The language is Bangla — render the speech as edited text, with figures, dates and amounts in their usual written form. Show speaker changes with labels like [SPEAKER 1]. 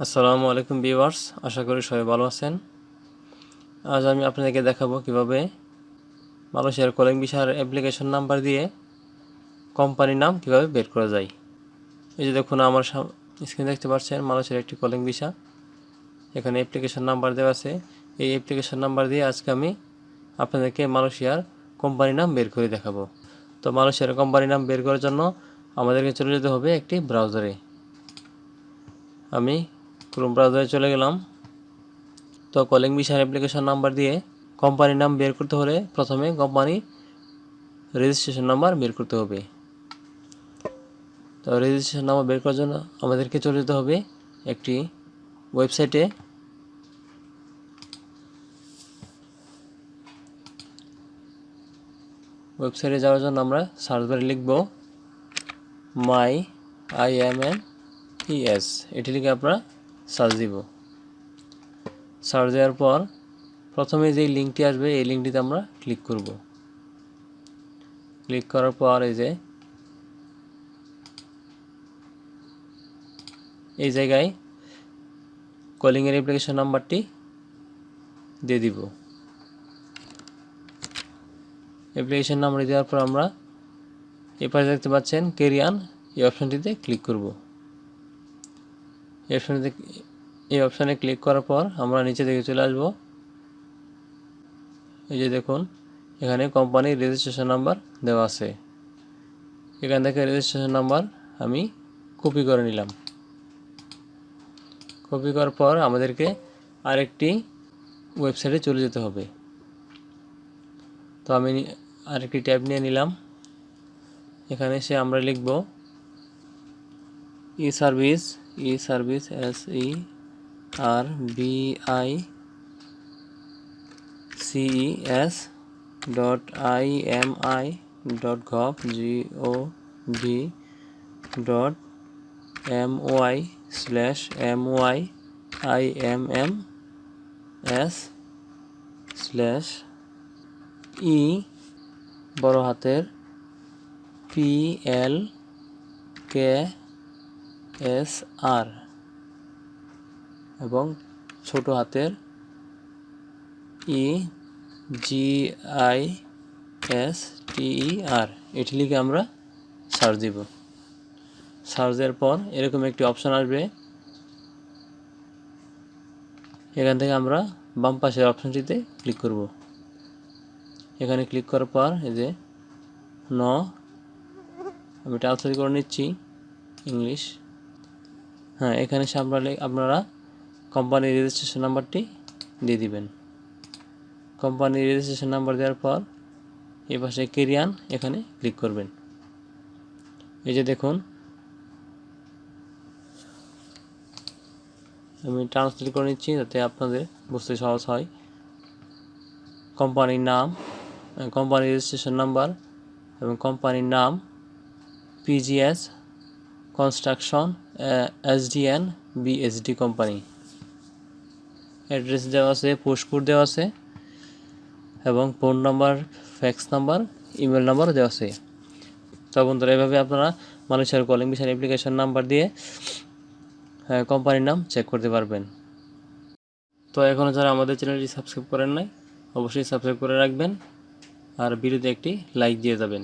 [SPEAKER 1] আসসালামু আলাইকুম ভিউয়ার্স, আশা করি সবাই ভালো আছেন। আজ আমি আপনাদেরকে দেখাবো কিভাবে মালয়েশিয়ার কলিং ভিসার অ্যাপ্লিকেশন নাম্বার দিয়ে কোম্পানির নাম কিভাবে বের করা যায়। এই যে দেখুন, আমার স্ক্রিনে দেখতে পাচ্ছেন মালয়েশিয়ার একটি কলিং ভিসা। এখানে অ্যাপ্লিকেশন নাম্বার দেওয়া আছে। এই অ্যাপ্লিকেশন নাম্বার দিয়ে আজকে আমি আপনাদেরকে মালয়েশিয়ার কোম্পানির নাম বের করে দেখাবো। তো মালয়েশিয়ার কোম্পানির নাম বের করার জন্য আমাদেরকে চলে যেতে হবে একটি ব্রাউজারে। আমি ক্রোম ব্রাউজারে চলে গেলাম। তো কলিং ভিসার অ্যাপ্লিকেশন নাম্বার দিয়ে কোম্পানির নাম বের করতে হলে প্রথমে কোম্পানি রেজিস্ট্রেশন নাম্বার বের করতে হবে। তো রেজিস্ট্রেশন নাম্বার বের করার জন্য আমাদেরকে চলে যেতে হবে একটি ওয়েবসাইটে। ওয়েবসাইটে যাওয়ার জন্য আমরা সার্চ বারে লিখব MYIMNES, এটি লিখে আমরা সার্চ দিব। সার্চ দেওয়ার পর প্রথমে যেই লিঙ্কটি আসবে এই লিঙ্কটিতে আমরা ক্লিক করব। ক্লিক করার পর এই জায়গায় কলিংয়ের অ্যাপ্লিকেশন নাম্বারটি দিয়ে দিব। অ্যাপ্লিকেশন নাম্বার দেওয়ার পর আমরা এপাশে দেখতে পাচ্ছেন ক্যারিয়ান, এই অপশানটিতে ক্লিক করব। এই অপশানে ক্লিক করার পর আমরা নিচে দিকে চলে আসব। এই যে দেখুন, এখানে কোম্পানির রেজিস্ট্রেশন নাম্বার দেওয়া আছে। এখান থেকে রেজিস্ট্রেশন নাম্বার আমি কপি করে নিলাম। কপি করার পর আমাদেরকে আরেকটি ওয়েবসাইটে চলে যেতে হবে। তো আমি আরেকটি ট্যাব নিয়ে নিলাম। এখানে এসে আমরা লিখব ই সার্ভিস servis.gov.my.gov.my/ই বড় হাতের PLKSR এবং ছোট হাতের EGISTER, এটি লিখে আমরা সার্চ দিব। সার্চ দেওয়ার পর এরকম একটি অপশন আসবে। এখান থেকে আমরা বাম পাশের অপশনটিতে ক্লিক করব। এখানে ক্লিক করার পর এই যে আমি ট্রান্সলেট করে নিচ্ছি ইংলিশ। এখানে আপনারা কোম্পানির রেজিস্ট্রেশন নাম্বারটি দিয়ে দিবেন। কোম্পানির রেজিস্ট্রেশন নাম্বার দেওয়ার পর এই পাশে ক্যারিয়ান, এখানে ক্লিক করবেন। এই যে দেখুন, আমি ট্রান্সলেট করে নিচ্ছি যাতে আপনাদের বুঝতে সহজ হয়। কোম্পানির নাম, কোম্পানির রেজিস্ট্রেশন নাম্বার এবং কোম্পানির নাম PGS construction SDN BSD company. Address দেওয়া আছে, পোস্টকোড দেওয়া আছে এবং phone number, fax number, email number দেওয়া আছে। তো বন্ধুরা, এভাবে আপনারা মালয়েশিয়ার কলিং ভিসার অ্যাপ্লিকেশন নাম্বার দিয়ে কোম্পানির নাম চেক করতে পারবেন। তো এখনও যারা আমাদের চ্যানেলটি সাবস্ক্রাইব করেন নাই, অবশ্যই সাবস্ক্রাইব করে রাখবেন আর ভিডিওতে একটি লাইক দিয়ে যাবেন।